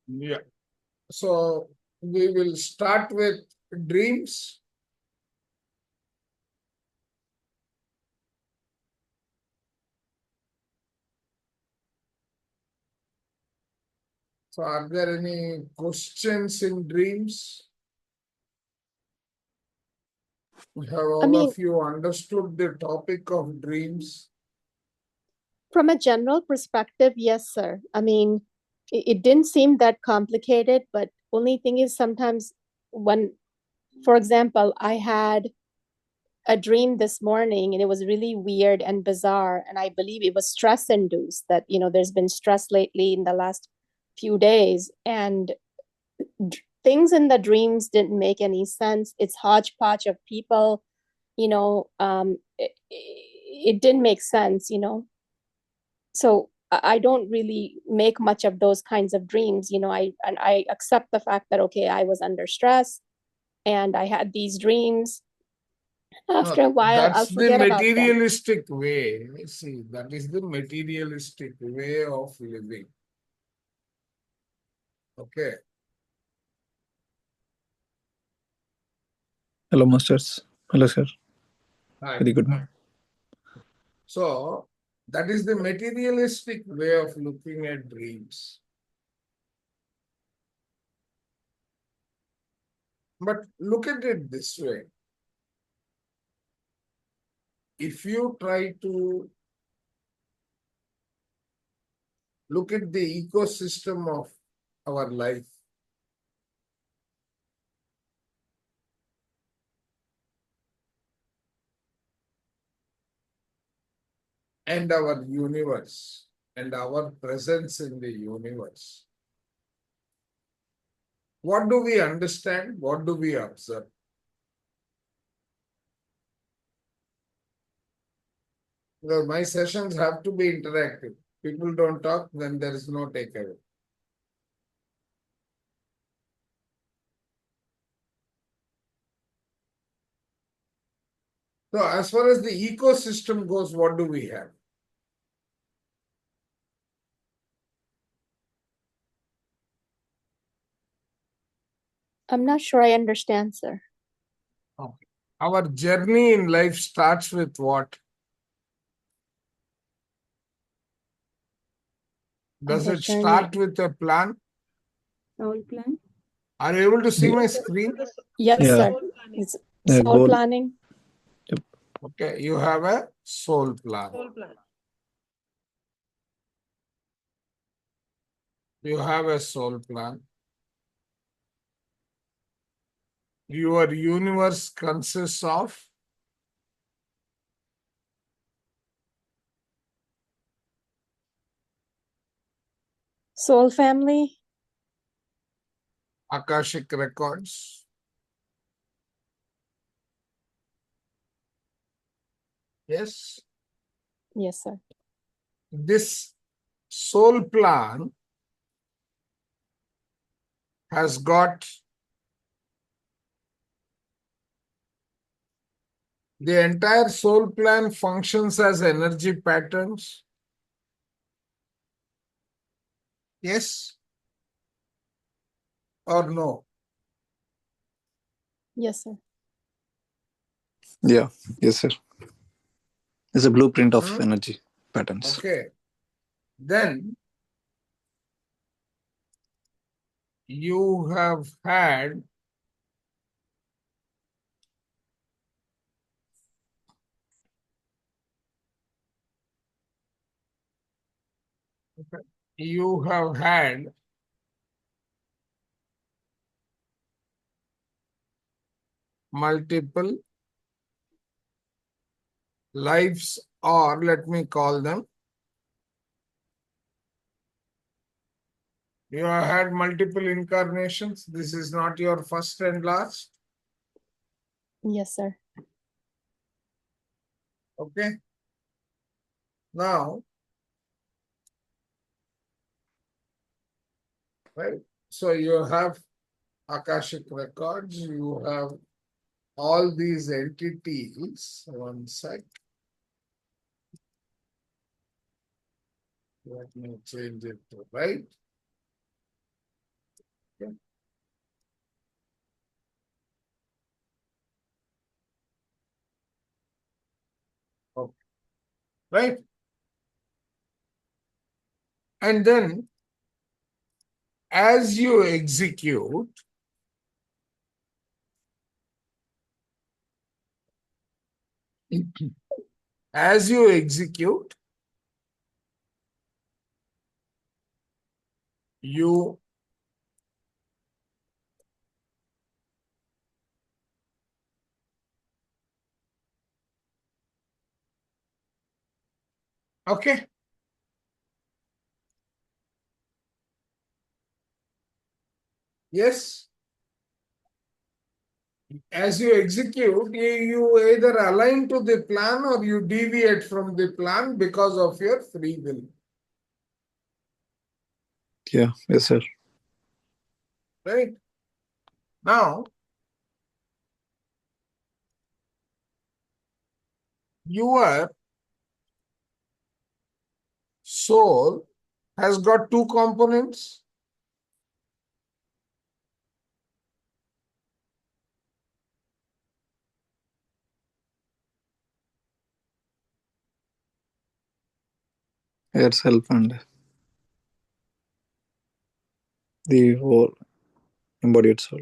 Yeah. So we will start with dreams. So are there any questions in dreams? Have I all mean, of you understood the topic of dreams? from a general perspective, yes, sir. I mean, it didn't seem that complicated, but only thing is sometimes when, for example, I had a dream this morning and it was really weird and bizarre, and I believe it was stress induced, that there's been stress lately in the last few days, and things in the dreams didn't make any sense. It's hodgepodge of people, it didn't make sense. So I don't really make much of those kinds of dreams. I accept the fact that, okay, I was under stress and I had these dreams. After a while, I'll That's the forget about them. materialistic way. See, that is the materialistic way of living. Okay. Hello, masters. Hello, sir. Hi. Very good morning. So that is the materialistic way of looking at dreams. But look at it this way. If you try to look at the ecosystem of our life, and our universe and our presence in the universe, what do we understand? What do we observe? Because my sessions have to be interactive. People don't talk, then there is no takeaway. So as far as the ecosystem goes, what do we have? I'm not sure I understand, sir. Okay. Our journey in life starts with what? Does Our it journey. start with a plan? Soul plan? Are you able to see my screen? Yes, Yeah. sir. It's soul Goal. planning. Yep. Okay, you have a soul plan. You have a soul plan. Your universe consists of Soul family. Akashic records. Yes. Yes, sir. This soul plan has got the entire soul plan functions as energy patterns. Yes or no? Yes, sir. Yeah. Yes, sir. It's a blueprint of Hmm? energy patterns. Okay. Then you have had you have had multiple lives, or let me call them, you have had multiple incarnations. This is not your first and last. Yes, sir. Okay. Now, right. So you have Akashic records, you have all these entities. One sec. Let me change it to right. Okay. Okay. Right? And then as you execute, as you execute, you okay. Yes. As you execute, you either align to the plan or you deviate from the plan because of your free will. Yeah. Yes, sir. Right? Now, your soul has got two components. Air self and the whole embodied soul.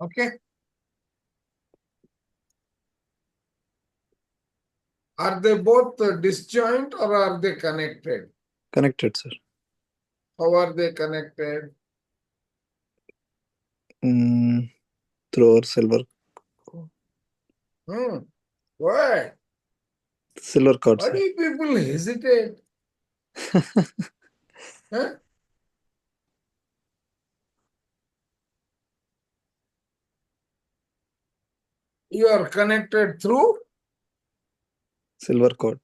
Okay. Are they both disjoint or are they connected? Connected, sir. How are they connected? Through our silver Why? cord, Why sir. do you people hesitate? Huh? You are connected through? Silver cord.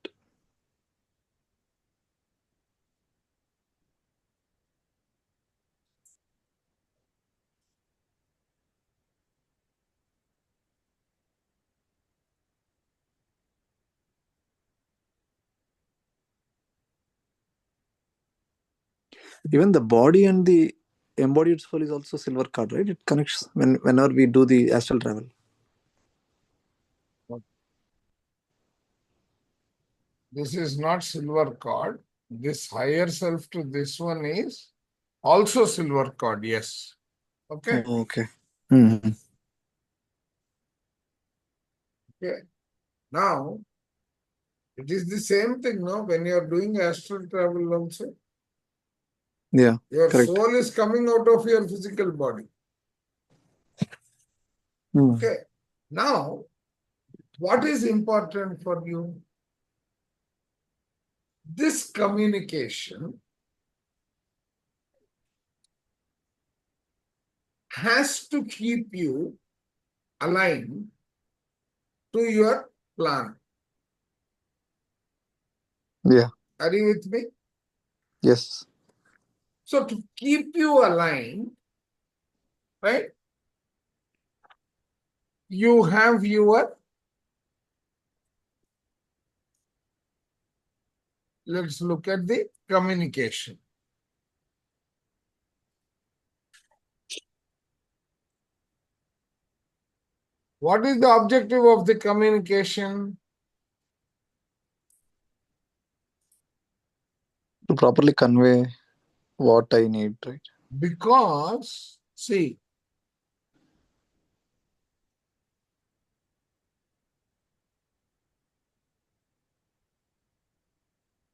Even the body and the embodied soul is also silver cord, right? It connects whenever we do the astral travel. This is not silver cord. This higher self to this one is also silver cord, yes. Okay. Oh, okay. Mm-hmm. Okay. Now, it is the same thing, no? When you are doing astral travel also, Yeah, your correct. soul is coming out of your physical body. Mm. Okay. Now, what is important for you? This communication has to keep you aligned to your plan. Yeah. Are you with me? Yes. So to keep you aligned, right? You have your, let's look at the communication. What is the objective of the communication? To properly convey what I need, right? Because, see,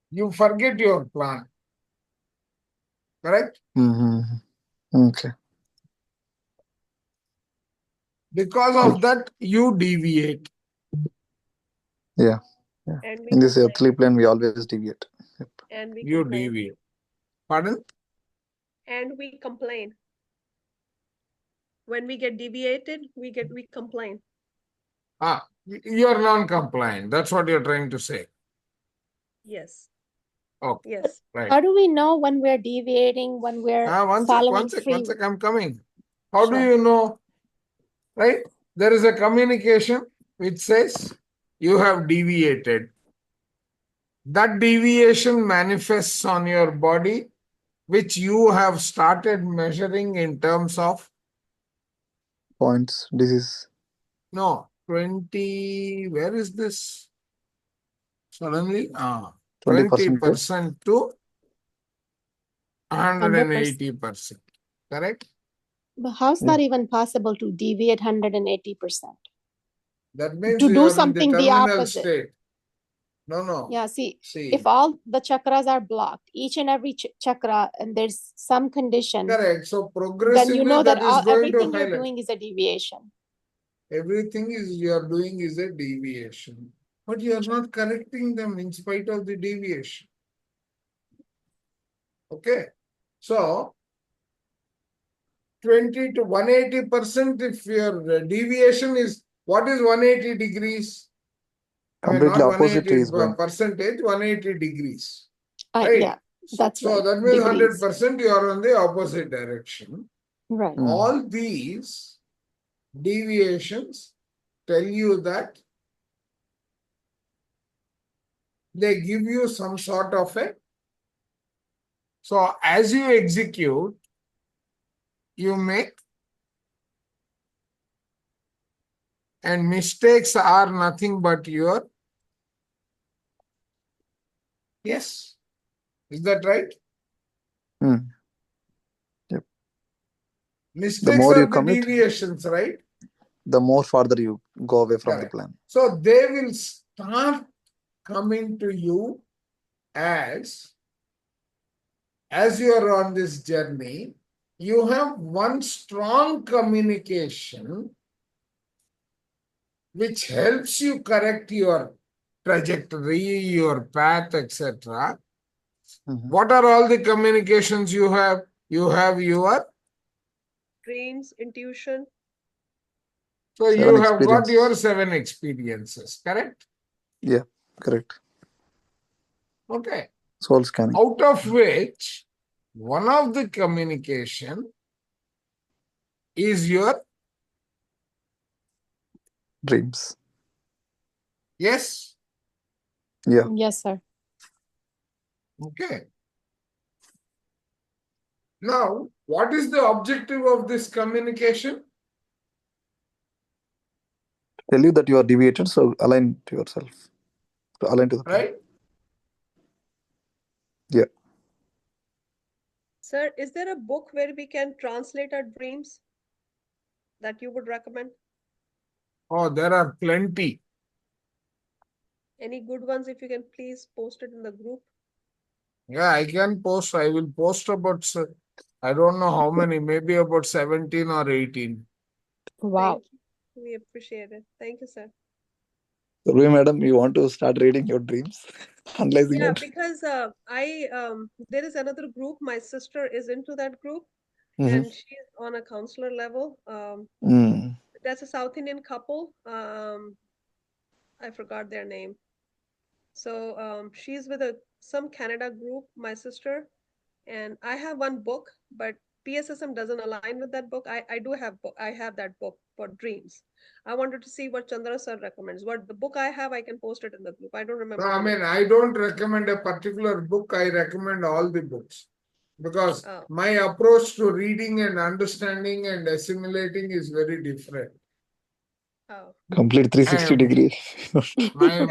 you forget your plan, correct? Mm-hmm. Okay. Because of that, you deviate. Yeah. Yeah. And we In this complain. earthly plane, we always deviate. Yep. And we You complain. deviate. Pardon? And we complain. When we get deviated, we complain. You're non-compliant. That's what you're trying to say. Yes. Okay. Yes. Right. How do we know when we're deviating, when we're One following sec, free? I'm coming. How do Sure. you know? Right? There is a communication which says you have deviated. That deviation manifests on your body which you have started measuring in terms of, Points, disease. no, 20, where is this? Suddenly, 20%. 20% to 100%. 180%, correct? But how's Yeah. that even possible to deviate 180%? That means To you do are in the something the terminal opposite. state. No. Yeah, see, See, if all the chakras are blocked, each and every chakra, and there's some condition, correct. So then progressively you know that that is going to everything you're highlight. doing is a deviation. Everything is you are doing is a deviation, but you are not correcting them in spite of the deviation. Okay, so 20 to 180%, if your deviation is, what is 180 degrees? I mean, Completely not opposite 180 is going. percentage, 180 degrees. Right? Yeah, that's So right. that means Degrees. 100% you are on the opposite direction. Right. Mm. All these deviations tell you that they give you some sort of a, so as you execute, you make, and mistakes are nothing but your, yes, is that right? Mm. Yep. Mistakes more are you the commit, deviations, right? the more farther you go away from the Correct. plan. So they will start coming to you as you are on this journey, you have one strong communication which helps you correct your trajectory, your path, etc. Mhm. What are all the communications you have? You have your, Dreams, intuition. so 7 you have got your experiences. 7 experiences, correct? Yeah, correct. Okay. Soul scanning. Out of which one of the communication is your, Dreams. yes, Yeah. Yes, sir. okay. Now, what is the objective of this communication? Tell you that you are deviated, so align to yourself. To align to the plan. Right? Yeah. Sir, is there a book where we can translate our dreams that you would recommend? Oh, there are plenty. Any good ones, if you can please post it in the group? Yeah, I can post. I will post about, I don't know how many, maybe about 17 or 18. Wow. Thank you. We appreciate it. Thank you, sir. So, Rui madam, you want to start reading your dreams, analyzing Yeah, it. because there is another group. My sister is into that group, Mhm. and she's on a counselor level. Mm. That's a South Indian couple. I forgot their name. So she's with some Canada group, my sister, and I have one book, but PSSM doesn't align with that book. I do have I have that book for dreams. I wanted to see what Chandra sir recommends. What the book I have, I can post it in the group. I don't No, remember. I the mean, name. I don't recommend a particular book. I recommend all the books because Oh. my approach to reading and understanding and assimilating is very different. Oh. Complete 360 And degree.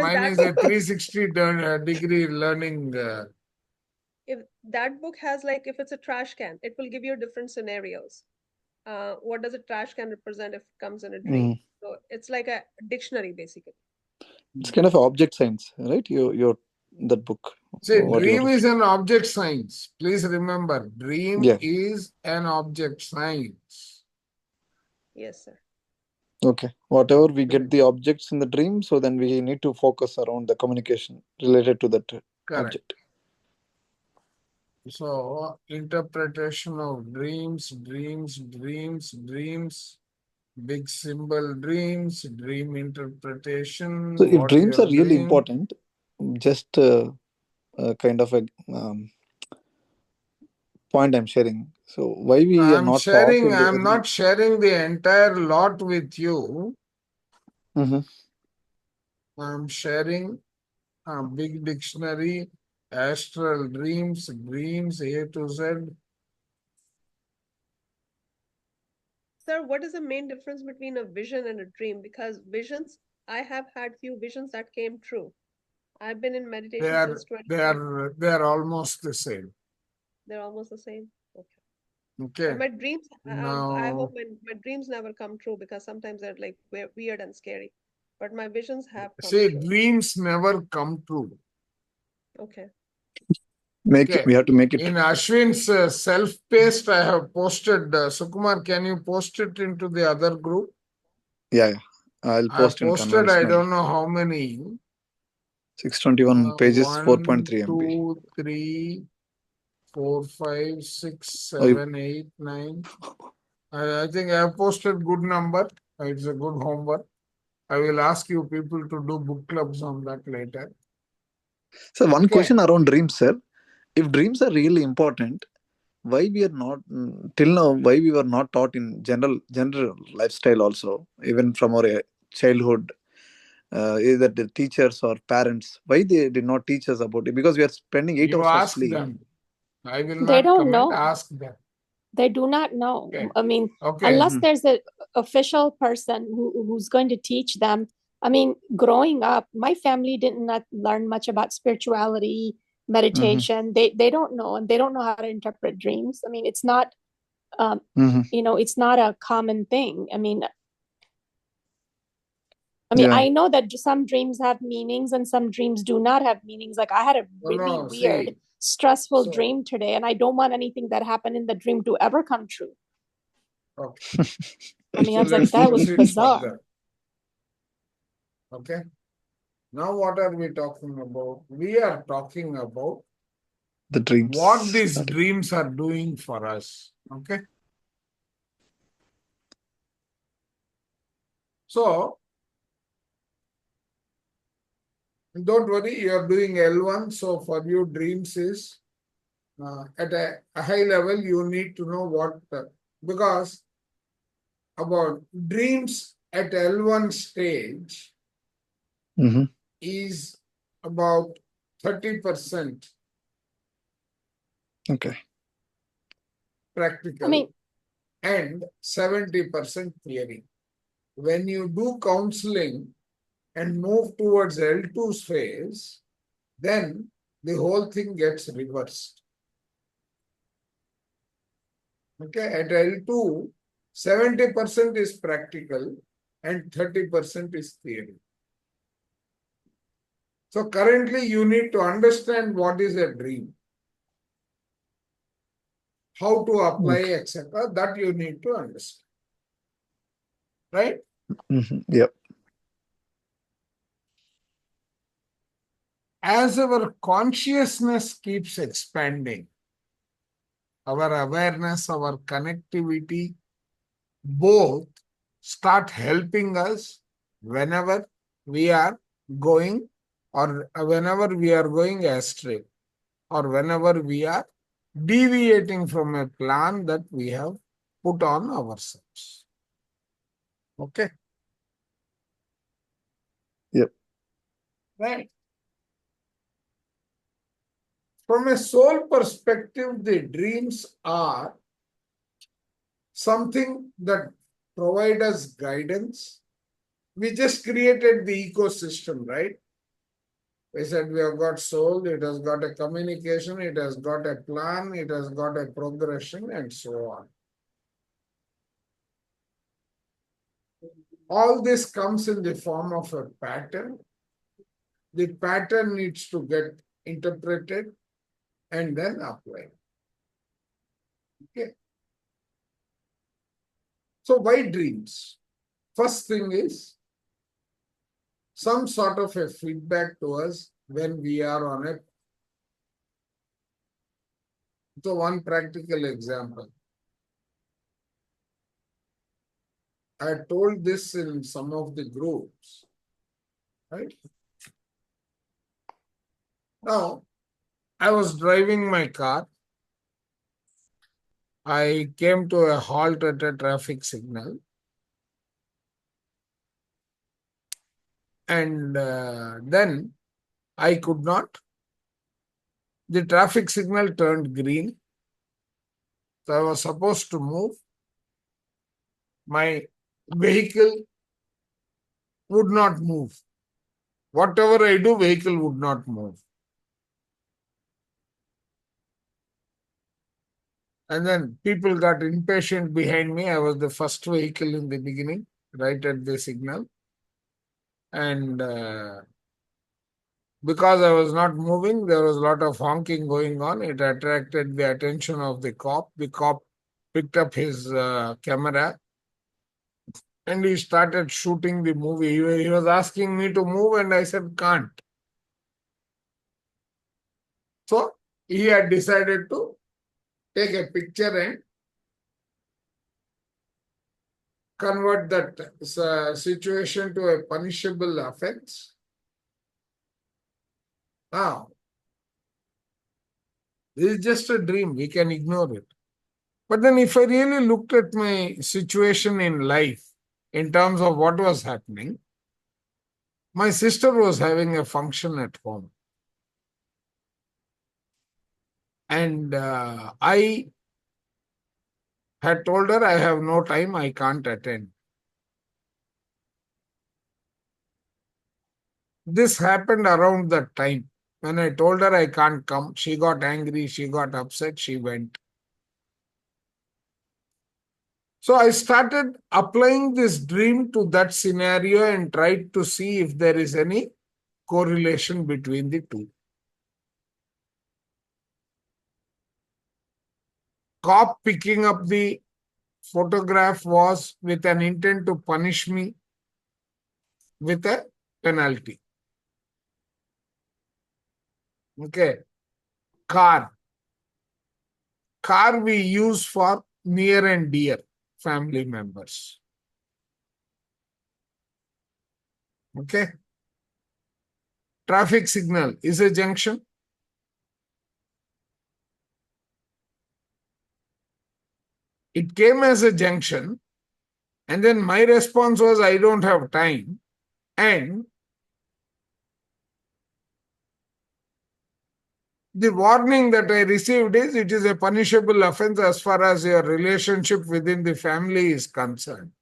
mine is a 360 degree learning. If that book has like, if it's a trash can, it will give you different scenarios. What does a trash can represent if it comes in a dream? Mm. So it's like a dictionary basically. It's kind of an object science, right? Your that book. See, What dream you're- is an object science. Please remember, dream Yeah. is an object science. Yes, sir. Okay. Whatever we get the objects in the dream, so then we need to focus around the communication related to that Correct. object. So, interpretation of dreams, big symbol dreams, dream interpretation. So if What dreams you're are really doing. important, just kind of a point I'm sharing. So why we are I'm not taught sharing, in the I'm early... not sharing the entire lot with you. Mhm. I'm sharing a big dictionary astral dreams, dreams A to Z. Sir, what is the main difference between a vision and a dream? Because visions, I have had few visions that came true. I've been in They meditation are since they 20. are they are almost the same. They're almost the same. Okay. Okay. But my dreams, I Now, hope my dreams never come true because sometimes they're like weird and scary. But my visions have come see, true. dreams never come true. Okay. Make it, Okay. we have to make it. In Ashwin's self-paced, I have posted. Sukumar, can you post it into the other group? Yeah, yeah. I'll I post in posted, I conventional. don't know how many. 621 pages, 1, 4.3 MB. 2, 3, 4, 5, 6, Oh, you- 7, 8, 9. I think I have posted good number. It's a good homework. I will ask you people to do book clubs on that later. So one Okay. question around dreams, sir. If dreams are really important, why we are not till now? Why we were not taught in general lifestyle also, even from our childhood, either the teachers or parents. Why they did not teach us about it? Because we are spending 8 You hours of ask sleep. them. I will They not don't comment. know. Ask them. They do not know. Okay. I mean, Okay. unless Mhm. there's an official person who's going to teach them. I mean, growing up, my family did not learn much about spirituality, meditation. They don't know, and they don't know how to interpret dreams. I mean, it's not, Mhm. it's not a common thing. I mean, Yeah. I know that some dreams have meanings and some dreams do not have meanings. Like I had a No, really no, weird, see. stressful So, dream today, and I don't want anything that happened in the dream to ever come true. okay. I mean, I So was like, let's that was proceed bizarre. further. Okay. Now what are we talking about? We are talking about The dreams. what these dreams are doing for us. Okay. So don't worry, you are doing L1. So for you, dreams is at a high level, you need to know what, because about dreams at L1 stage Mhm. is about 30% Okay. practical I mean, and 70% theory. When you do counseling and move towards L2 phase, then the whole thing gets reversed. Okay, at L2, 70% is practical and 30% is theory. So currently you need to understand what is a dream, how to apply, Okay. etc. That you need to understand. Right? Yep. As our consciousness keeps expanding, our awareness, our connectivity, both start helping us whenever we are going or whenever we are going astray or whenever we are deviating from a plan that we have put on ourselves. Okay? Yep. Right. From a soul perspective, the dreams are something that provide us guidance. We just created the ecosystem, right? We said we have got soul, it has got a communication, it has got a plan, it has got a progression, and so on. All this comes in the form of a pattern. The pattern needs to get interpreted and then applied. Okay. So why dreams? First thing is some sort of a feedback to us when we are on a. So one practical example. I told this in some of the groups, right? Now, I was driving my car. I came to a halt at a traffic signal. And then I could not the traffic signal turned green. So I was supposed to move. My vehicle would not move. Whatever I do, vehicle would not move. And then people got impatient behind me. I was the first vehicle in the beginning, right at the signal. And because I was not moving, there was a lot of honking going on. It attracted the attention of the cop. The cop picked up his camera and he started shooting the movie. He was asking me to move, and I said, can't. So he had decided to take a picture and convert that situation to a punishable offense. Now, this is just a dream. We can ignore it. But then if I really looked at my situation in life in terms of what was happening, my sister was having a function at home. And I had told her, I have no time, I can't attend. This happened around that time. When I told her I can't come, she got angry, she got upset, she went. So I started applying this dream to that scenario and tried to see if there is any correlation between the two. Cop picking up the photograph was with an intent to punish me with a penalty. Okay. Car we use for near and dear family members. Okay. Traffic signal is a junction. It came as a junction, and then my response was, I don't have time. And the warning that I received is, it is a punishable offense as far as your relationship within the family is concerned.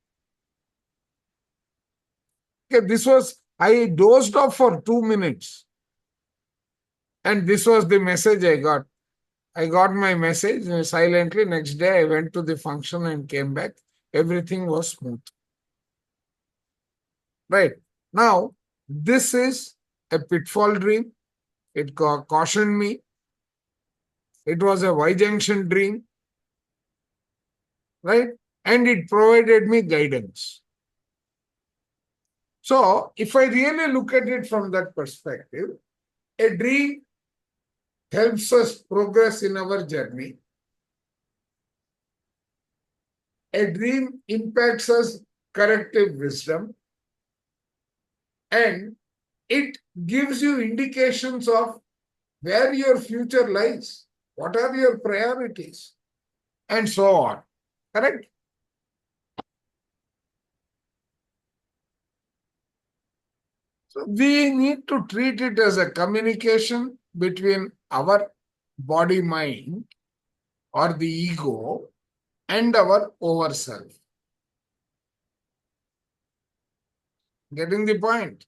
Okay, I dozed off for 2 minutes. And this was the message I got. I got my message silently. Next day, I went to the function and came back. Everything was smooth. Right. Now, this is a pitfall dream. It cautioned me. It was a Y junction dream. Right. And it provided me guidance. So, if I really look at it from that perspective, a dream helps us progress in our journey. A dream impacts us corrective wisdom, and it gives you indications of where your future lies, what are your priorities, and so on. Correct? So we need to treat it as a communication between our body mind or the ego and our overself. Getting the point?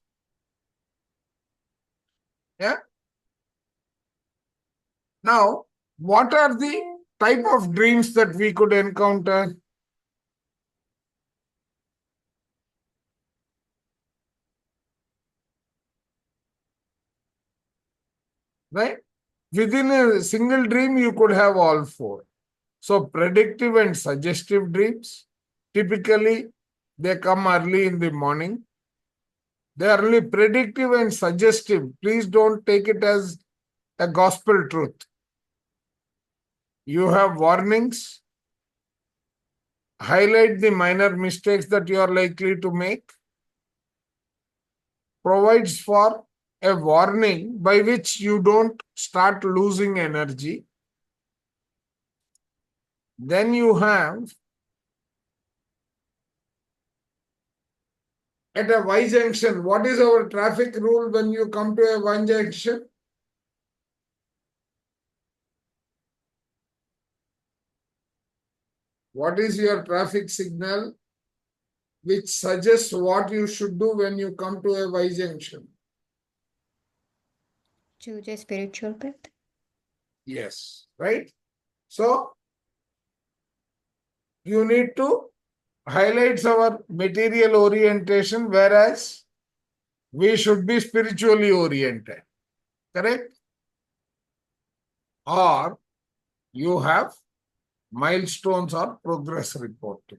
Yeah? Now, what are the type of dreams that we could encounter? Right? Within a single dream, you could have all four. So, predictive and suggestive dreams, typically, they come early in the morning. They are only predictive and suggestive. Please don't take it as a gospel truth. You have warnings, highlight the minor mistakes that you are likely to make, provides for a warning by which you don't start losing energy. Then you have at a Y junction. What is our traffic rule when you come to a Y junction? What is your traffic signal which suggests what you should do when you come to a Y junction? Choose a spiritual path. Yes, right? So, you need to highlight our material orientation, whereas we should be spiritually oriented. Correct? Or you have milestones or progress reporting.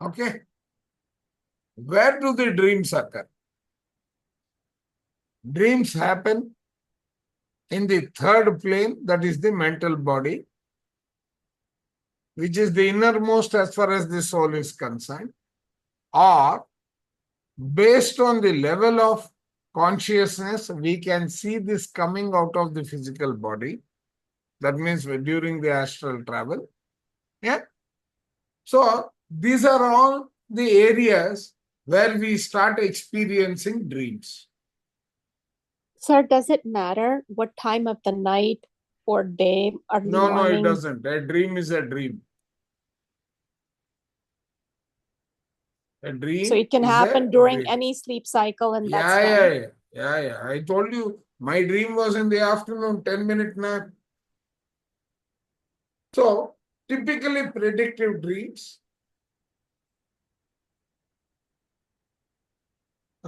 Okay? Where do the dreams occur? Dreams happen in the third plane, that is the mental body, which is the innermost as far as the soul is concerned, or based on the level of consciousness, we can see this coming out of the physical body. That means during the astral travel. Yeah. So these are all the areas where we start experiencing dreams. Sir, does it matter what time of the night or day, early No, it morning? doesn't. A dream is a dream. A dream. So it can is happen a during dream. any sleep cycle and that's Yeah, fine. yeah. I told you my dream was in the afternoon, 10-minute nap. So typically predictive dreams.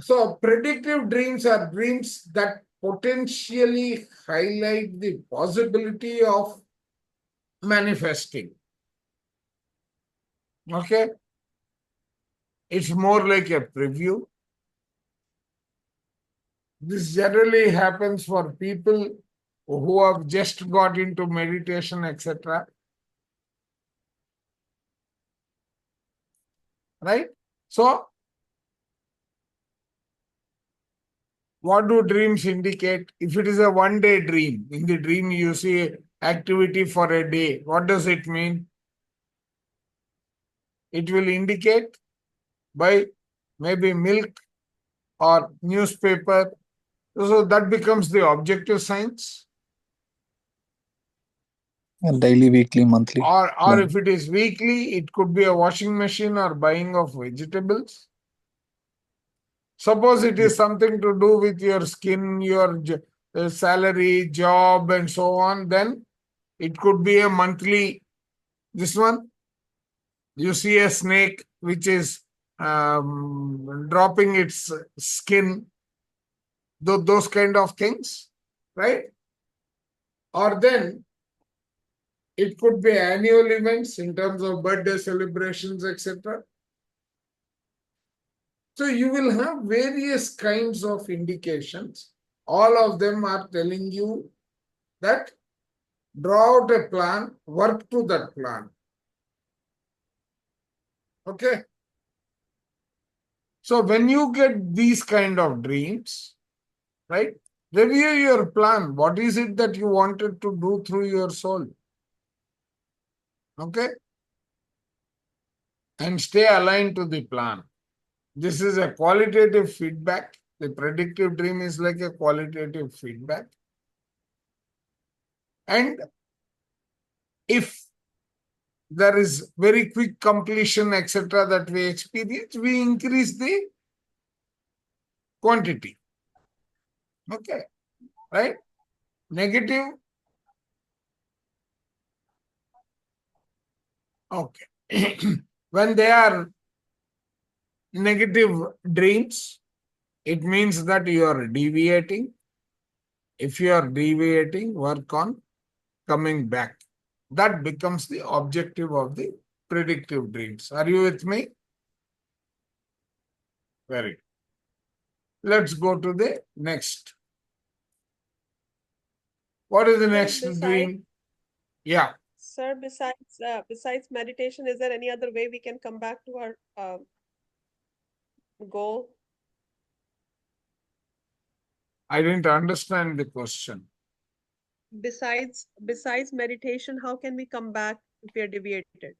So predictive dreams are dreams that potentially highlight the possibility of manifesting. Okay? It's more like a preview. This generally happens for people who have just got into meditation, etc. Right? So, what do dreams indicate? If it is a one-day dream, in the dream you see activity for a day, what does it mean? It will indicate by maybe milk or newspaper. So that becomes the objective science. Daily, weekly, monthly. Or Yeah. if it is weekly, it could be a washing machine or buying of vegetables. Suppose it is something to do with your skin, your salary, job, and so on, then it could be a monthly. This one, you see a snake which is dropping its skin, those kind of things, right? Or then it could be annual events in terms of birthday celebrations, etc. So you will have various kinds of indications. All of them are telling you that draw out a plan, work to that plan. Okay. So when you get these kind of dreams, right, review your plan. What is it that you wanted to do through your soul? Okay. And stay aligned to the plan. This is a qualitative feedback. The predictive dream is like a qualitative feedback. And if there is very quick completion, etc., that we experience, we increase the quantity. Okay. Right? Negative. Okay. When they are negative dreams, it means that you are deviating. If you are deviating, work on coming back. That becomes the objective of the predictive dreams. Are you with me? Very good. Let's go to the next. What is the next dream? Yeah. Sir, besides meditation, is there any other way we can come back to our goal? I didn't understand the question. Besides meditation, how can we come back if we are deviated?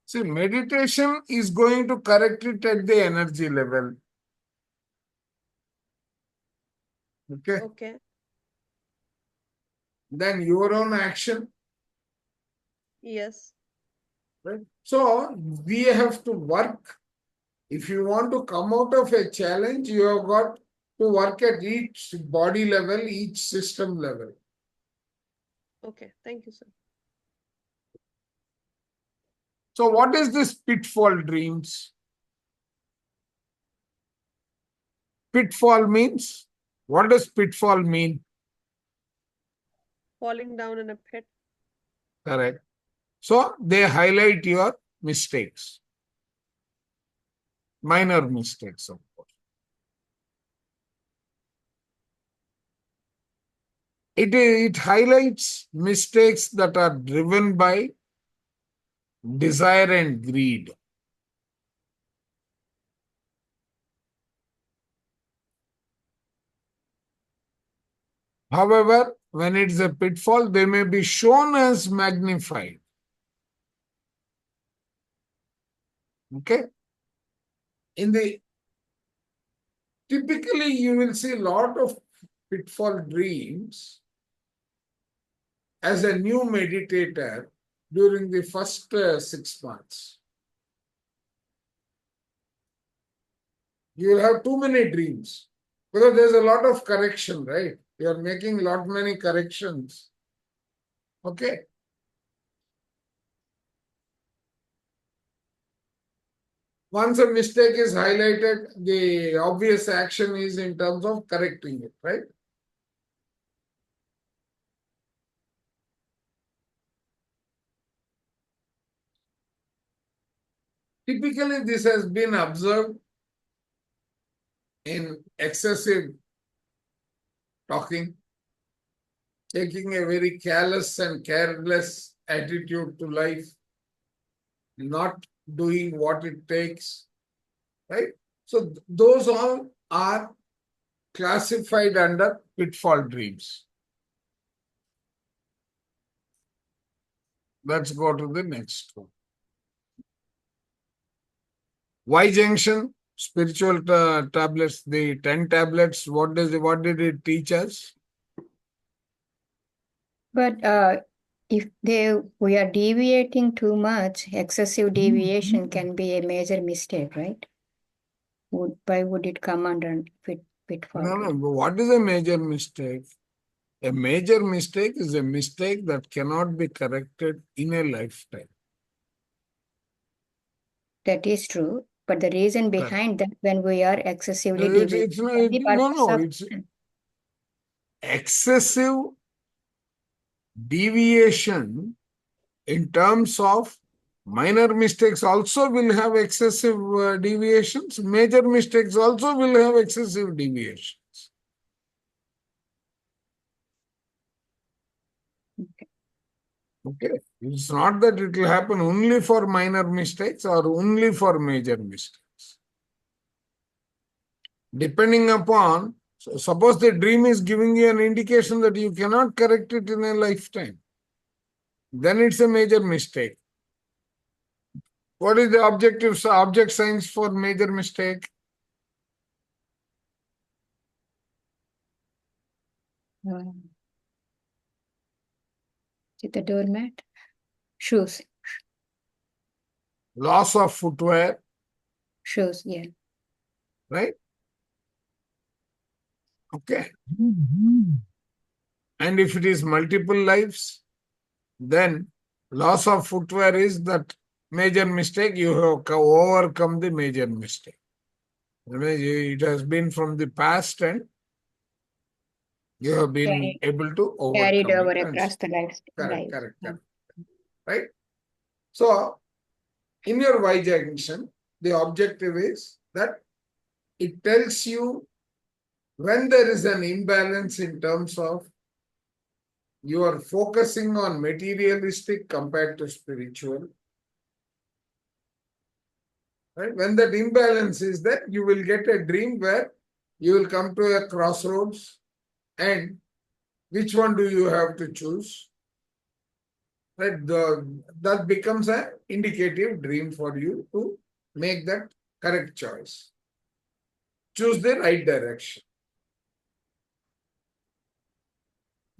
See, meditation is going to correct it at the energy level. Okay. Okay. then your own action. Yes. Right? So we have to work. If you want to come out of a challenge, you have got to work at each body level, each system level. Okay. Thank you, sir. So what is this pitfall dreams? Pitfall means, what does pitfall mean? Falling down in a pit. Correct. So they highlight your mistakes, minor mistakes, of course. It highlights mistakes that are driven by desire and greed. However, when it's a pitfall, they may be shown as magnified. Okay? Typically, you will see a lot of pitfall dreams as a new meditator during the first 6 months. You will have too many dreams because there's a lot of correction, right? You are making many corrections. Okay. Once a mistake is highlighted, the obvious action is in terms of correcting it, right? Typically, this has been observed in excessive talking, taking a very careless and careless attitude to life, not doing what it takes, right? So those all are classified under pitfall dreams. Let's go to the next one. Y junction, spiritual tablets, the 10 tablets, what did it teach us? But if we are deviating too much, excessive deviation can be a major mistake, right? Why would it come under pitfall? No, but what is a major mistake? A major mistake is a mistake that cannot be corrected in a lifetime. That is true. But the reason behind that, when we are excessively deviating, It's excessive deviation in terms of minor mistakes also will have excessive deviations. Major mistakes also will have excessive deviations. Okay. It's not that it will happen only for minor mistakes or only for major mistakes. Depending upon, so suppose the dream is giving you an indication that you cannot correct it in a lifetime, then it's a major mistake. What is the object signs for major mistake? Is it the doormat? Shoes. Loss of footwear, Shoes, yeah. right? Okay. And if it is multiple lives, then loss of footwear is that major mistake. You have overcome the major mistake. It has been from the past and you have been able to overcome Carried over it. across the life. Correct. Right? So, in your Y junction, the objective is that it tells you when there is an imbalance in terms of you are focusing on materialistic compared to spiritual. Right? When that imbalance is there, you will get a dream where you will come to a crossroads and which one do you have to choose? Right? That becomes an indicative dream for you to make that correct choice. Choose the right direction.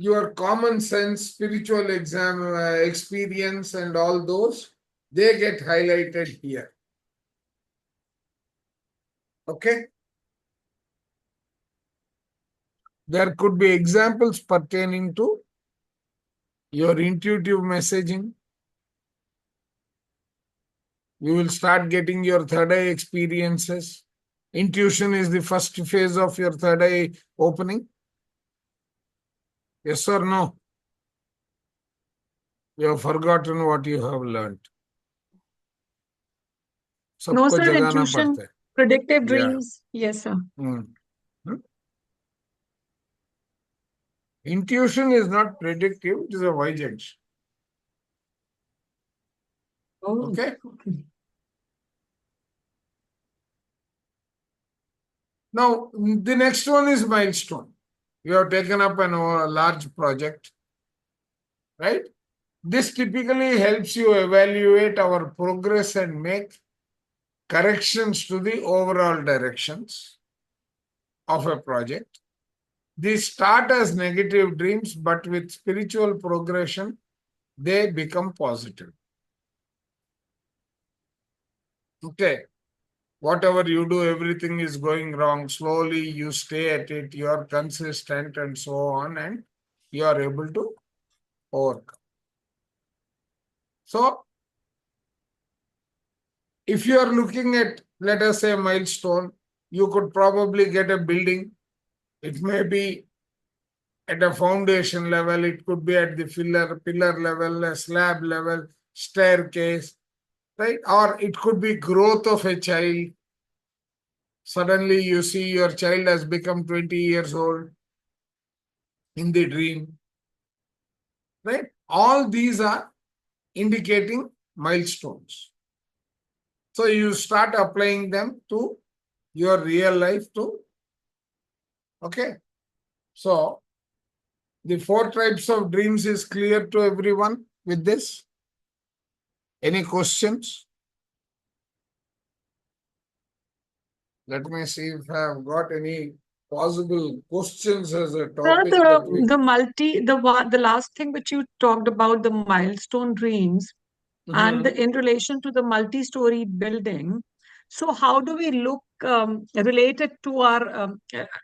your common sense, spiritual experience, and all those, they get highlighted here. Okay? There could be examples pertaining to your intuitive messaging. You will start getting your third eye experiences. Intuition is the first phase of your third eye opening. Yes or no? You have forgotten what you have learned. No, सबको sir, जगाना intuition, पड़ता है. predictive Yeah. dreams. Yes, sir. Intuition is not predictive, it is a vigilance. Oh, Okay? okay. Now, the next one is milestone. You have taken up a large project, right? This typically helps you evaluate our progress and make corrections to the overall directions of a project. These start as negative dreams, but with spiritual progression, they become positive. Okay. Whatever you do, everything is going wrong. Slowly you stay at it, you are consistent and so on, and you are able to overcome. So, if you are looking at, let us say, a milestone, you could probably get a building. It may be at a foundation level, it could be at the pillar level, a slab level, staircase, right? Or it could be growth of a child. Suddenly you see your child has become 20 years old in the dream, right? All these are indicating milestones. So you start applying them to your real life too. Okay. So the 4 types of dreams is clear to everyone with this. Any questions? Let me see if I have got any possible questions as a Sir, topic that we... the last thing which you talked about, the milestone dreams, and in relation to the multi-story building. So how do we look relate it to our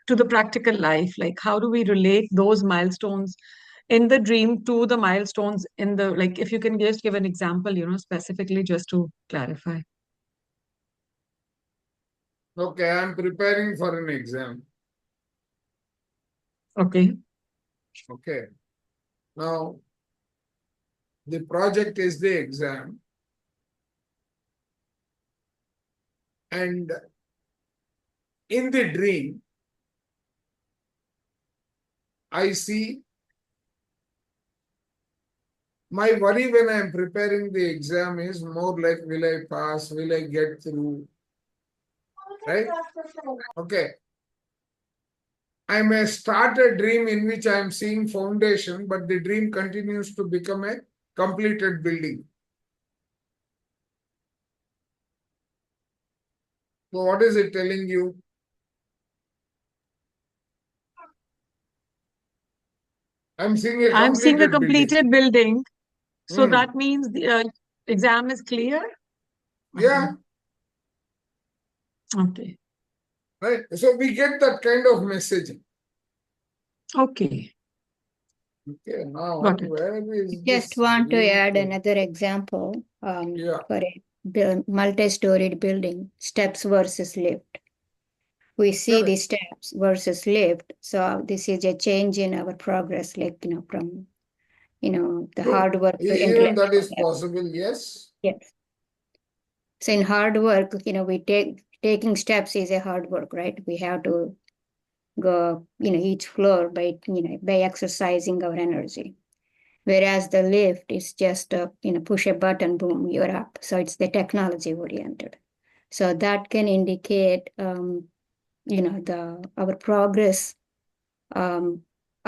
to the practical life? Like how do we relate those milestones in the dream to the milestones in the, like, if you can just give an example, specifically just to clarify. Okay, I am preparing for an exam. Okay. Okay. Now, the project is the exam. And in the dream, I see my worry when I am preparing the exam is more like, will I pass? Will I get through? Right? Okay. I may start a dream in which I am seeing foundation, but the dream continues to become a completed building. So what is it telling you? I'm seeing a completed building. So Hmm. that means the exam is clear? Yeah. Okay. Right. So we get that kind of messaging. Okay. Okay. Now, Got it. where is Just this want to dream add thing? another example Yeah. for a multi-storied building, steps versus lift. We see the steps versus lift. So this is a change in our progress, like, from, the True. hard work to Even that is intellectual. possible, yes. Yes. So in hard work, taking steps is a hard work, right? We have to go, each floor by exercising our energy. Whereas the lift is just push a button, boom, you're up. So it's the technology oriented. So that can indicate our progress,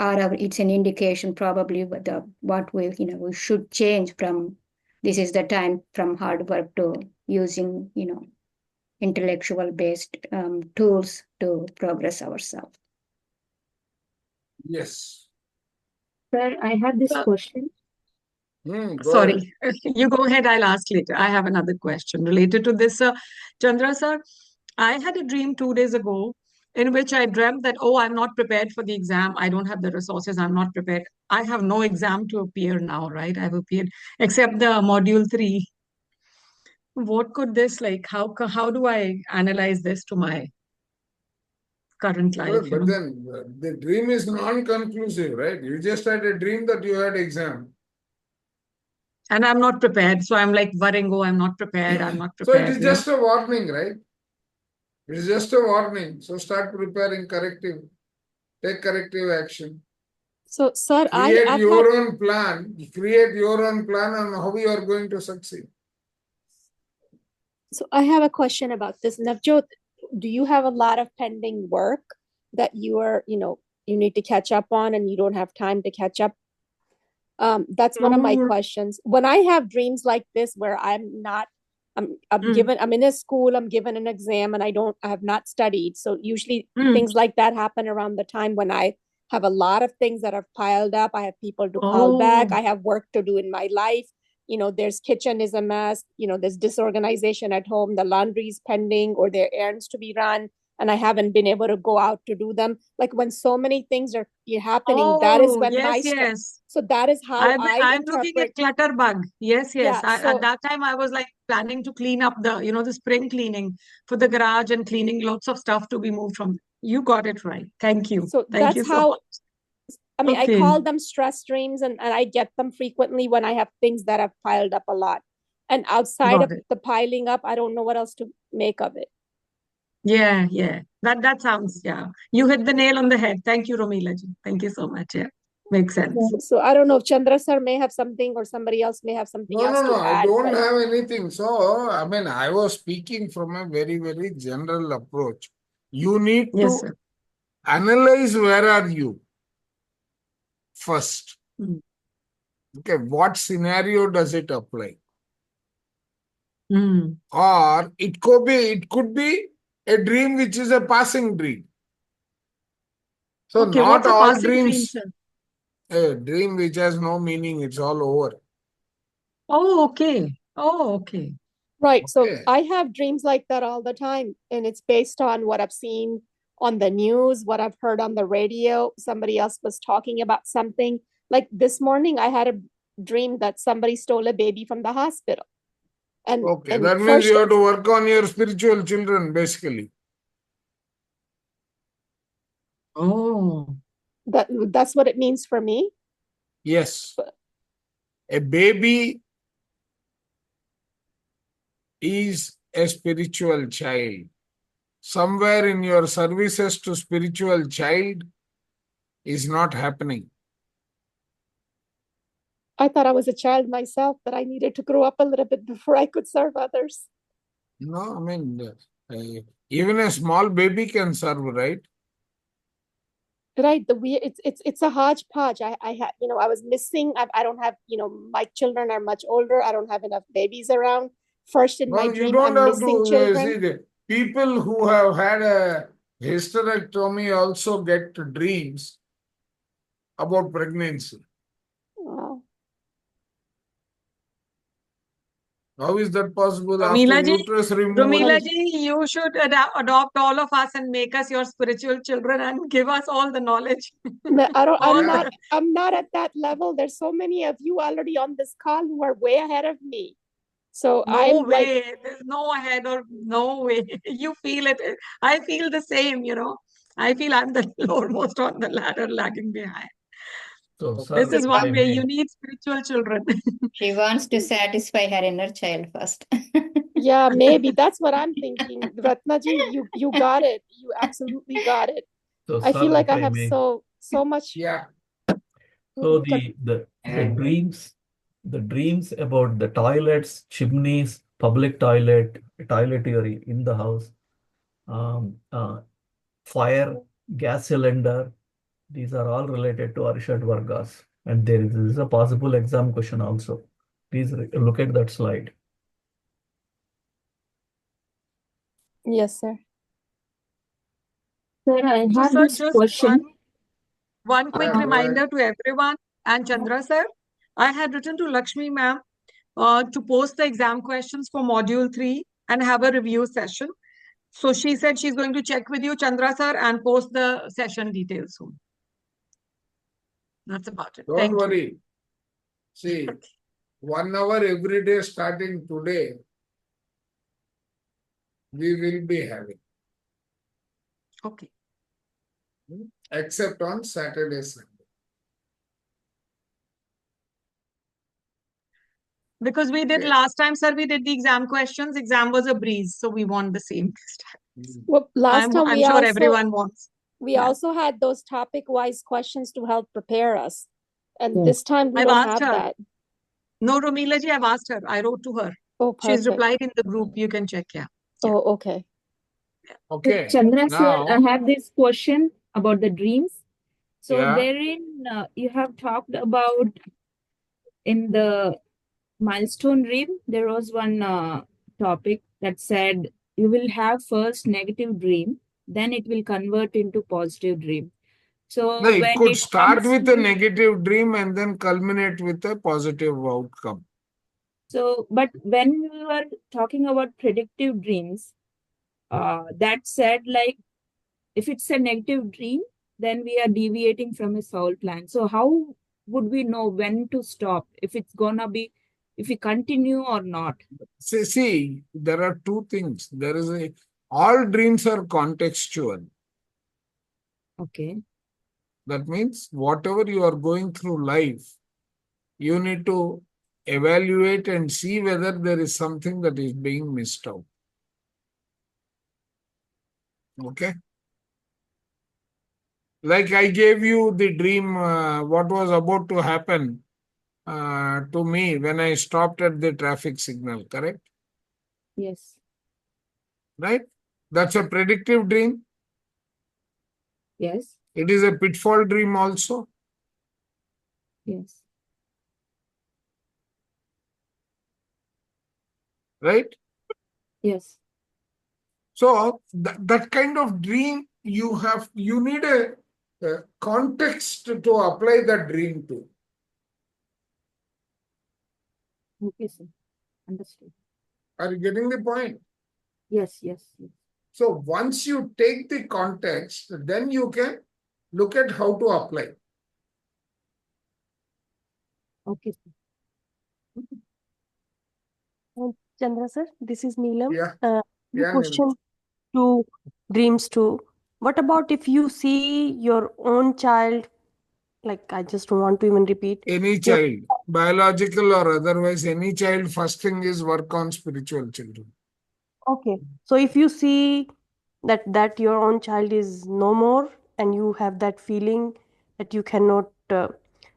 it's an indication probably what we should change from. This is the time from hard work to using intellectual based tools to progress ourselves. Yes. Sir, I have this Sir, question. Go ahead. sorry, you go ahead. I'll ask later. I have another question related to this. Chandra sir, I had a dream 2 days ago in which I dreamt that, oh, I'm not prepared for the exam. I don't have the resources. I'm not prepared. I have no exam to appear now, right? I've appeared except the module 3. What could this like? How do I analyze this to my current Well, life? but then the dream is non-conclusive, right? You just had a dream that you had exam. And I'm not prepared. So I'm like worrying, oh, I'm not prepared. I'm not So it prepared. is just a warning, right? It is just a warning. So start preparing corrective. Take corrective action. So, sir, Create I've your had, own plan. Create your own plan on how you are going to succeed. so I have a question about this. Navjot, do you have a lot of pending work that you are, you need to catch up on and you don't have time to catch up? That's one of my Oh. questions. When I have dreams like this where I'm in a school, I'm given an exam and I have not studied. So usually things like that happen around the time when I have a lot of things that have piled up. I have people to call back. Oh. I have work to do in my life. There's kitchen is a mess. There's disorganization at home. The laundry is pending or there are errands to be run. And I haven't been able to go out to do them. Like when so many things are happening, that is Oh, when yes, yes. so that is how I'm looking at Clutterbug. Yes, yes. Yeah, At that time, I was like planning to clean up the spring cleaning for the garage and cleaning lots of stuff to be moved from. You got it right. Thank you. So Thank you that's so how, much. I Okay. call them stress dreams and I get them frequently when I have things that have piled up a lot. And outside Got of it. the piling up, I don't know what else to make of it. Yeah, yeah. That sounds, yeah. You hit the nail on the head. Thank you, Romila ji. Thank you so much. Yeah. Makes sense. So I don't know if Chandra sir may have something or somebody else may have something No, else no, to no. I add. don't but- have anything. So, I was speaking from a very, very general approach. You need Yes, to sir. analyze where are you first. Mm. Okay, what scenario does it apply? Mm. Or it could be a dream which is a passing dream. So Okay, not what's a all passing dream, dreams, sir? a dream which has no meaning, it's all over. Oh, okay. Oh, okay. Right. So Okay. I have dreams like that all the time. And it's based on what I've seen on the news, what I've heard on the radio. Somebody else was talking about something. Like this morning, I had a dream that somebody stole a baby from the hospital. Okay, And that means first, you have to work on your spiritual children, basically. Oh. that's what it means for me. Yes. A baby is a spiritual child. Somewhere in your services to spiritual child is not happening. I thought I was a child myself, but I needed to grow up a little bit before I could serve others. No, even a small baby can serve, right? Right. It's a hodgepodge. I had, I was missing. I don't have, my children are much older. I don't have enough babies around. First in my Well, you dream, don't I'm have missing to children. see the people who have had a hysterectomy also get dreams about pregnancy. Wow. How is that possible Romila after ji, uterus removal? Romila ji, you should adopt all of us and make us your spiritual children and give us all the knowledge. I'm not at that level. There's so many of you already on this call who are way ahead of me. So No I'm like, way. There's no ahead or no way. You feel it. I feel the same, I feel I'm the lowermost on the ladder, lagging behind. So, This sir, is if one I way. may- You need spiritual children. She wants to satisfy her inner child first. yeah, maybe that's what I'm thinking. Ratnaji, you got it. You absolutely got it. So, I sir, feel like if I have may. so much. Yeah. So the dreams about the toilets, chimneys, public toiletry in the house, fire, gas cylinder, these are all related to Arshad Vargas. And there is a possible exam question also. Please look at that slide. Yes, sir. Sir, I So, have sir, this just question. one quick Yeah, go reminder ahead. to everyone. And Chandra sir, I had written to Lakshmi ma'am to post the exam questions for module 3 and have a review session. So she said she's going to check with you, Chandra sir, and post the session details soon. That's about it. Don't Thank you. worry. See, 1 hour every day starting today, we will be having, Okay. except on Saturday, Sunday. Because we did Okay. last time, sir, we did the exam questions. Exam was a breeze, so we want the same this time. Well, last time I'm we sure also everyone wants. we Yeah. also had those topic-wise questions to help prepare us. And Hmm. this time we I've don't asked have her. that. No, Romila ji, I've asked her. I wrote to her. Oh, She's perfect. replied in the group. You can check. Yeah. Oh, okay. Okay. Chandra sir, I Now, have this question about the dreams. So yeah, therein you have talked about in the milestone dream, there was one topic that said you will have first negative dream, then it will convert into positive dream. So no, it when could it start comes with a to, negative dream and then culminate with a positive outcome. so but when we were talking about predictive dreams, that said like if it's a negative dream, then we are deviating from a soul plan. So how would we know when to stop? If it's gonna be, if we continue or not? See, there are two things. There is all dreams are contextual. Okay. That means whatever you are going through life, you need to evaluate and see whether there is something that is being missed out. Okay? Like I gave you the dream, what was about to happen to me when I stopped at the traffic signal, correct? Yes. Right? That's a predictive dream. Yes. It is a pitfall dream also. Yes. Right? Yes. So that kind of dream you need a context to apply that dream to. Okay, sir. Understood. Are you getting the point? Yes. Yes. Yes. So once you take the context, then you can look at how to apply. Okay, sir. Chandra sir, this is Neelam. Yeah. The Yeah, question to dreams too. What about if you see your own child, like I just don't want to even repeat. any Your, child, biological or otherwise, any child, first thing is work on spiritual children. okay. So if you see that your own child is no more and you have that feeling that you cannot,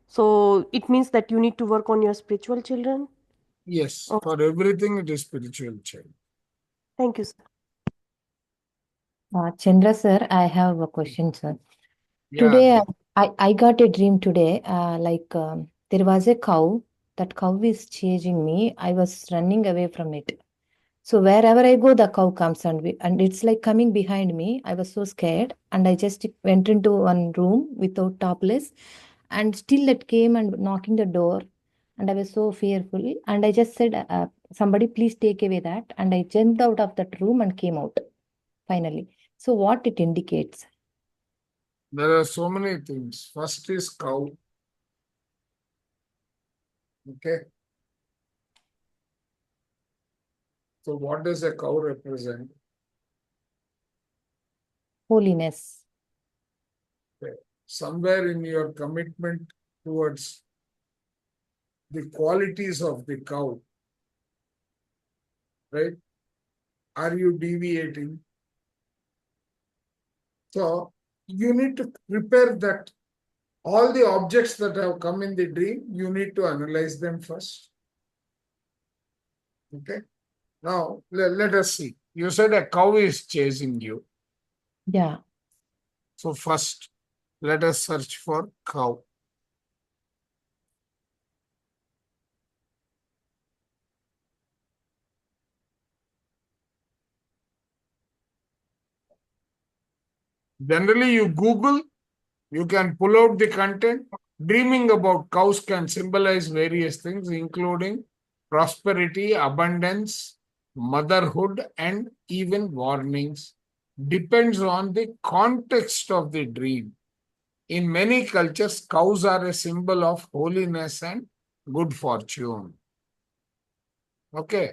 so it means that you need to work on your spiritual children. Yes, Oh, for everything it is spiritual child. thank you, sir. Chandra sir, I have a question, sir. Yeah. Today, I got a dream today. There was a cow. That cow is chasing me. I was running away from it. So wherever I go, the cow comes and it's like coming behind me. I was so scared, and I just went into one room without topless, and still it came and knocking the door, and I was so fearful. And I just said, "Somebody, please take away that." And I jumped out of that room and came out finally. So what it indicates? There are so many things. First is cow. Okay. So what does a cow represent? Holiness. Somewhere in your commitment towards the qualities of the cow, right? Are you deviating? So you need to prepare that. All the objects that have come in the dream, you need to analyze them first. Okay. Now, let us see. You said a cow is chasing you. Yeah. So first, let us search for cow. Generally, you Google, you can pull out the content, Dreaming about cows can symbolize various things, including prosperity, abundance, motherhood, and even warnings. Depends on the context of the dream. In many cultures, cows are a symbol of holiness and good fortune. Okay.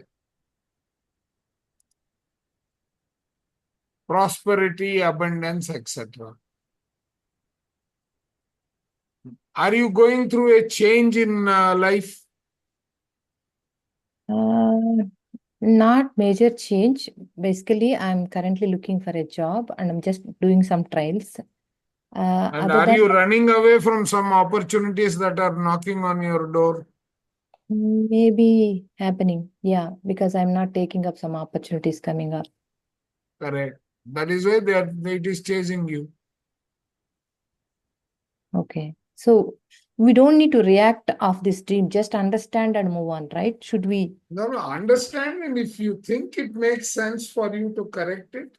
Prosperity, abundance, etc. Are you going through a change in life? Not major change. Basically, I'm currently looking for a job and I'm just doing some trials. And Other are than you running away from some opportunities that are knocking on your door? maybe happening, yeah, because I'm not taking up some opportunities coming up. Correct. That is why it is chasing you. Okay. So we don't need to react of this dream, just understand and move on, right? Should we? No, understand, and if you think it makes sense for you to correct it.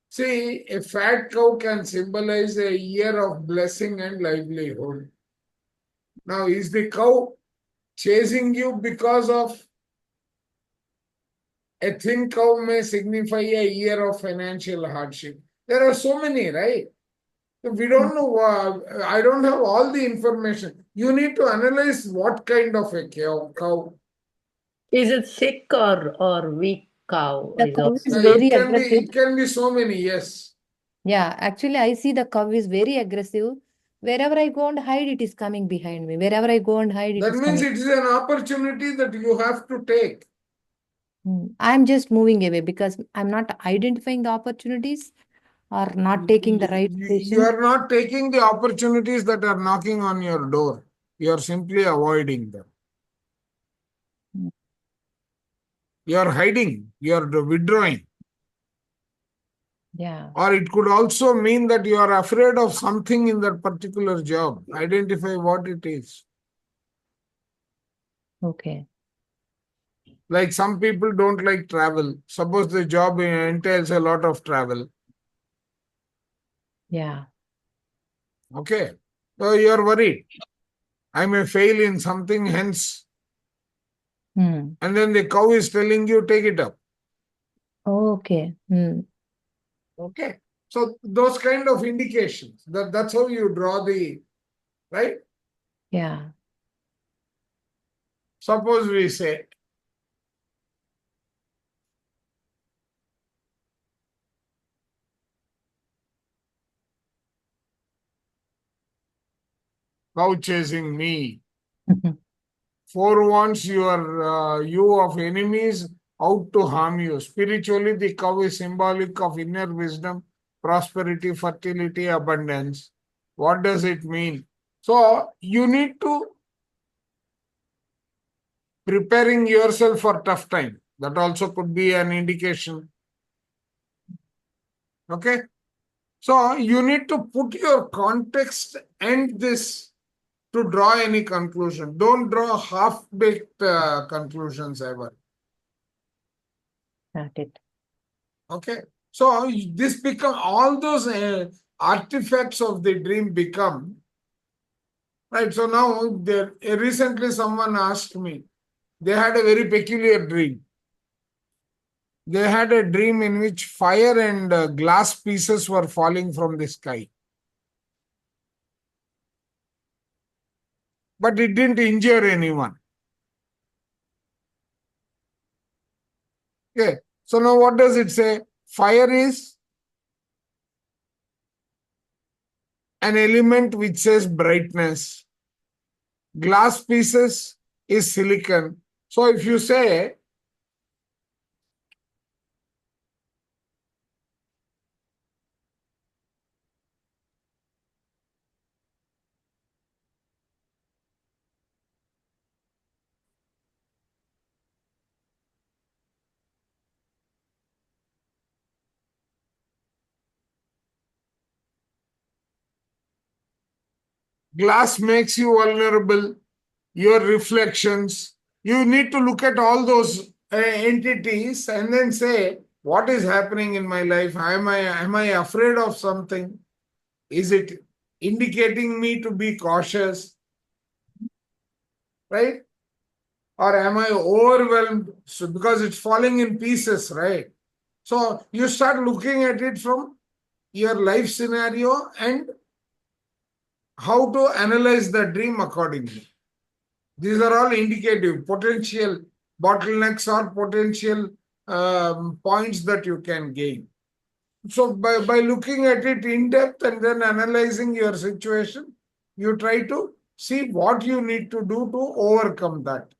See, a fat cow can symbolize a year of blessing and livelihood. Now, is the cow chasing you because of a thin cow may signify a year of financial hardship? There are so many, right? We don't know. I don't have all the information. You need to analyze what kind of a cow. Is it sick or weak cow? The Is cow is also very It aggressive. can be so many, yes. Yeah, actually, I see the cow is very aggressive. Wherever I go and hide, it is coming behind me. Wherever I go and hide, it That is means coming. it is an opportunity that you have to take. I'm just moving away because I'm not identifying the opportunities or not taking the right You decision. are not taking the opportunities that are knocking on your door. You are simply avoiding them. You are hiding. You are withdrawing. Yeah. Or it could also mean that you are afraid of something in that particular job. Identify what it is. Okay. Like some people don't like travel. Suppose the job entails a lot of travel. Yeah. Okay. So you are worried. I may fail in something, hence. And then the cow is telling you, take it up. Okay. Okay. So those kind of indications, that's how you draw the, right? Yeah. Suppose we say, cow chasing me, forewarns you of enemies out to harm you. Spiritually, the cow is symbolic of inner wisdom, prosperity, fertility, abundance. What does it mean? So you need to preparing yourself for tough time. That also could be an indication. Okay. So you need to put your context and this to draw any conclusion. Don't draw half-baked conclusions ever. Got it. Okay. So this become all those artifacts of the dream become right. So now there recently someone asked me, they had a very peculiar dream. They had a dream in which fire and glass pieces were falling from the sky. But it didn't injure anyone. Okay. So now what does it say? Fire is an element which says brightness. Glass pieces is silicon. So if you say glass makes you vulnerable, your reflections, you need to look at all those entities and then say, what is happening in my life? Am I afraid of something? Is it indicating me to be cautious, right? Or am I overwhelmed? So because it's falling in pieces, right? So you start looking at it from your life scenario and how to analyze the dream accordingly. These are all indicative, potential bottlenecks or potential points that you can gain. So by looking at it in depth and then analyzing your situation, you try to see what you need to do to overcome that.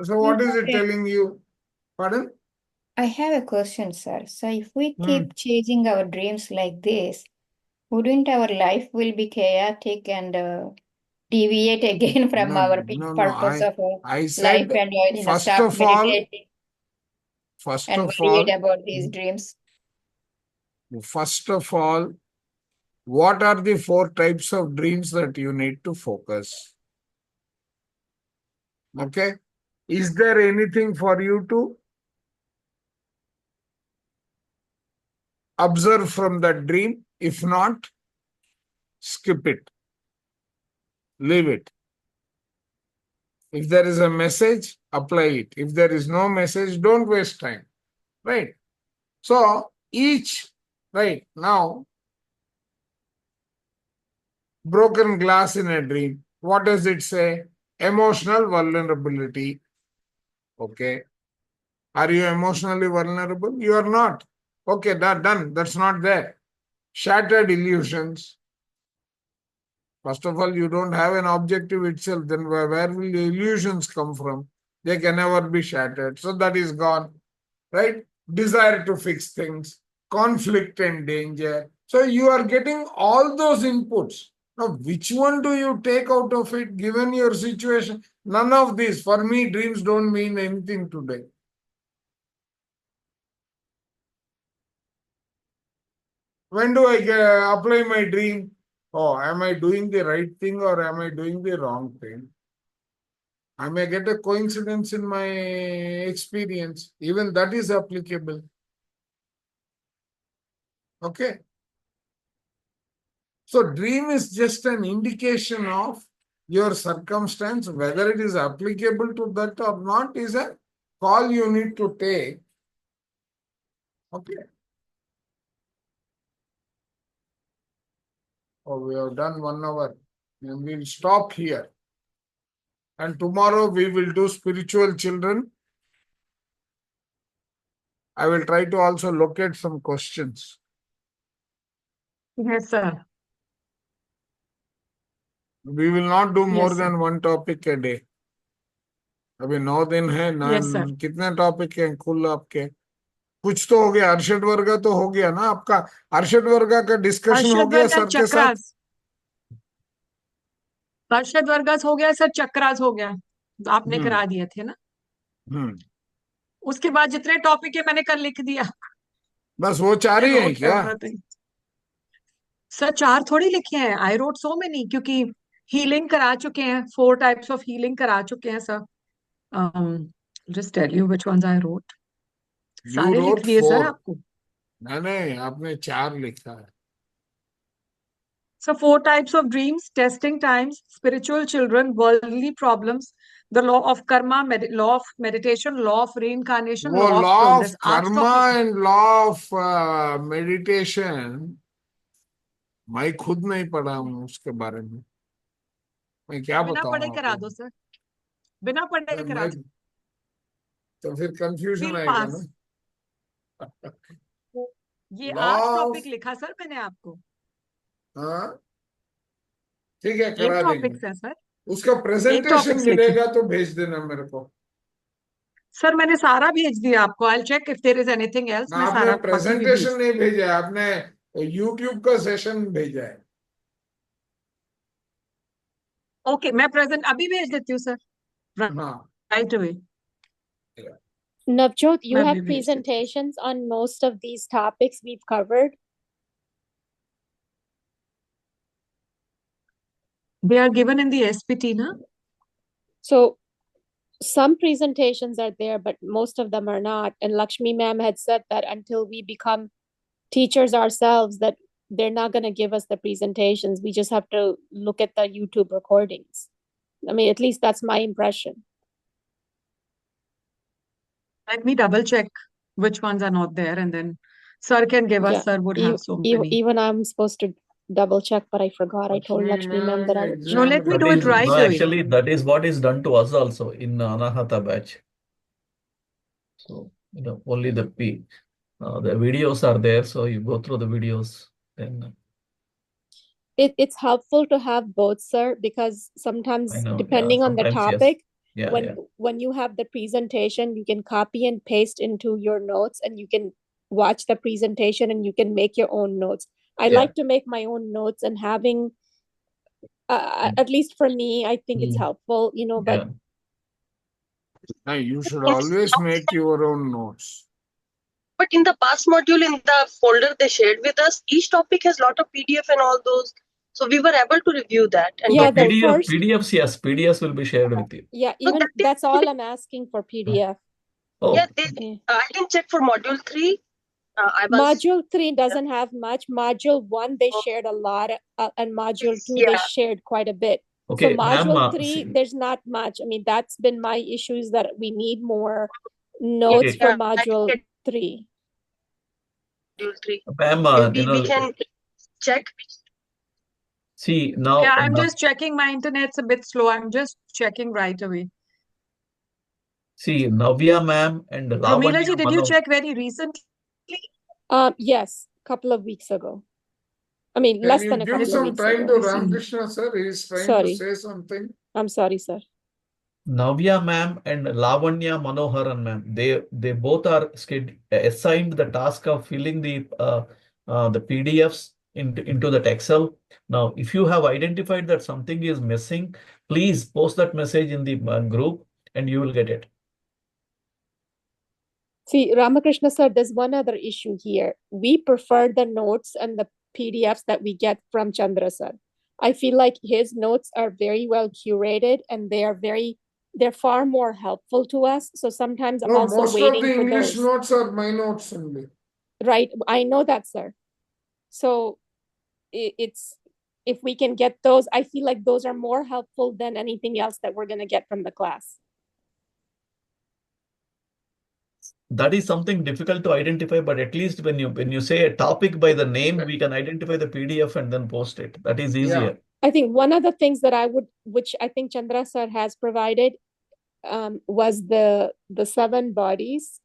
So what is it telling you? Pardon? I have a question, sir. So if we keep chasing our dreams like this, wouldn't our life will be chaotic and deviate again from our peak purpose of I life said, and first start of all, meditating and worried about these dreams? First of all, what are the 4 types of dreams that you need to focus? Okay. Is there anything for you to observe from that dream? If not, skip it. Leave it. If there is a message, apply it. If there is no message, don't waste time. Right? So, right now, broken glass in a dream. What does it say? Emotional vulnerability. Okay. Are you emotionally vulnerable? You are not. Okay, done. That's not there. Shattered illusions. First of all, you don't have an objective itself. Then where will the illusions come from? They can never be shattered. So that is gone. Right? Desire to fix things. Conflict and danger. So you are getting all those inputs. Now, which one do you take out of it given your situation? None of these. For me, dreams don't mean anything today. When do I apply my dream? Oh, am I doing the right thing or am I doing the wrong thing? I may get a coincidence in my experience. Even that is applicable. Okay. So dream is just an indication of your circumstance. Whether it is applicable to that or not is a call you need to take. Okay. Oh, we have done 1 hour. And we'll stop here. And tomorrow we will do spiritual children. I will try to also locate some questions. Yes, sir. We will not do more Yes, sir. than 1 topic a day. अभी 9 दिन है ना, Yes, sir. कितने topic हैं कुल आपके? कुछ तो हो गया, अर्शद वर्गा तो हो गया ना आपका? अर्शद वर्गा का डिस्कशन हो गया सर के साथ? अर्शद वर्गास हो गया सर, चक्रास हो गया, आपने करा दिए थे ना? उसके बाद जितने टॉपिक है मैंने कल लिख दिया। बस वो 4 ही हैं क्या? सर 4 थोड़ी लिखे हैं, आई रोट सो मेनी, क्योंकि हीलिंग करा चुके हैं, 4 टाइप्स ऑफ हीलिंग करा चुके हैं sir. Just tell you which ones I wrote. सारे लिख दिए सर आपको? नहीं, आपने 4 लिखा है। So 4 types of dreams: testing times, spiritual children, worldly problems, the law of karma, law of meditation, law of reincarnation, वो law of law progress. of karma and law of meditation मैं खुद नहीं पढ़ा हूँ उसके बारे में, मैं क्या बिना बताऊँ पढ़े करा आपको? दो सर, बिना पढ़े करा दो, तो फिर कंफ्यूजन आएगा ना। ये 8 टॉपिक लिखा सर मैंने आपको। हाँ ठीक है, करा देंगे। है सर, उसका प्रेजेंटेशन मिलेगा तो भेज देना मेरे को। सर मैंने सारा भेज दिया आपको। I check if there is anything else. मैं आपने सारा प्रेजेंटेशन नहीं भेजा है, आपने यूट्यूब का सेशन भेजा है। ओके, मैं प्रेजेंट अभी भेज देती हूँ sir, right away. Navjot, you have presentations on most of these topics we've covered. They are given in the SPT, na? So some presentations are there, but most of them are not. And Lakshmi ma'am had said that until we become teachers ourselves, that they're not going to give us the presentations. We just have to look at the YouTube recordings. I mean, at least that's my impression. Let me double check which ones are not there, and then Sir can give us. Yeah, Sir would have so many. even I'm supposed to double check, but I forgot. I told Lakshmi ma'am that I would. No, let me That do it is, right no, away. actually, that is what is done to us also in Anahata batch. So, only the videos are there. So you go through the videos. Then It's helpful to have both, sir, because sometimes I know, depending on the sometimes, yes. topic, Yeah, when yeah. when you have the presentation, you can copy and paste into your notes, and you can watch the presentation and you can make your own notes. I Yeah. like to make my own notes, and having at least for me, I think it's helpful, but Yeah. Now, you should always make your own notes. But in the past module, in the folder they shared with us, each topic has a lot of PDF and all those. So we were able to review that. And yeah, No, the first, PDFs, yes, PDFs will be shared with you. yeah, So even that is that's all I'm asking for PDF. Oh, yeah, Yeah. I didn't check for module 3. I was Module 3 doesn't have much. Module 1, they shared a lot, and module 2, they yeah. shared quite a bit. okay, So module ma'am. 3, there's not much. I mean, that's been my issue, is that we need more notes Okay. for Yeah, I module didn't 3. get module 3. Ma'am, We can check. see now. Yeah, I'm just checking. My internet's a bit slow. I'm just checking right away. See, Navya ma'am and Romila Lavanya ji, did you Mano- check very recently? Yes, couple of weeks ago. I mean, Can less you than a give couple of some weeks time ago. to Ramakrishna, sir? He is trying to Sorry. say something. I'm sorry, sir. Navya ma'am and Lavanya Manoharan ma'am, they both are assigned the task of filling the PDFs into that Excel. Now, if you have identified that something is missing, please post that message in the group and you will get it. See, Ramakrishna sir, there's one other issue here. We prefer the notes and the PDFs that we get from Chandra sir. I feel like his notes are very well curated, and they're far more helpful to us. So sometimes I'm No, also most of waiting the for English those. notes are my notes only. Right, I know that, sir. So it's, if we can get those, I feel like those are more helpful than anything else that we're going to get from the class. That is something difficult to identify, but at least when you say a topic by the name, we can identify the PDF and then post it. That is easier. I think one of the things that which I think Chandra sir has provided, was the 7 bodies.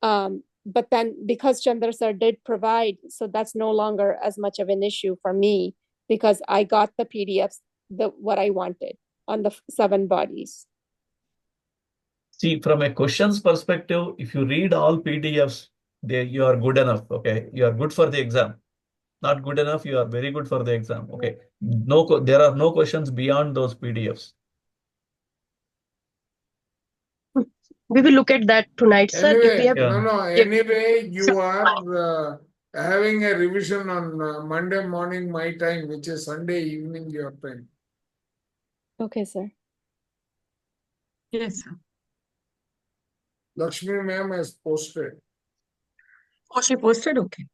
But then because Chandra sir did provide, so that's no longer as much of an issue for me, because I got the PDFs, what I wanted on the 7 bodies. See, from a questions perspective, if you read all PDFs, you are good enough. Okay, you are good for the exam. Not good enough, you are very good for the exam. Okay, there are no questions beyond those PDFs. We will look at that tonight, sir. Anyway, If we have anyway, you are having a revision on Monday morning my time, which is Sunday evening your time. Okay, sir. Yes, sir. Lakshmi ma'am has posted. Oh, she posted? Okay.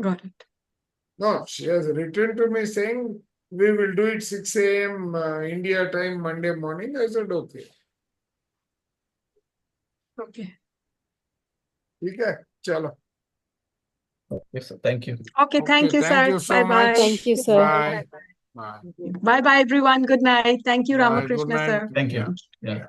Got it. No, she has written to me saying we will do it 6 a.m. India time Monday morning. I said okay. Okay. Okay, chalo. Yes, sir. Thank you. Okay, thank you, Thank sir. you so Bye-bye. much. Thank you, sir. Bye. Bye. Bye-bye, everyone. Good night. Thank you, Bye. Ramakrishna, Good night. sir. Thank you. Yeah. Yeah. Yeah.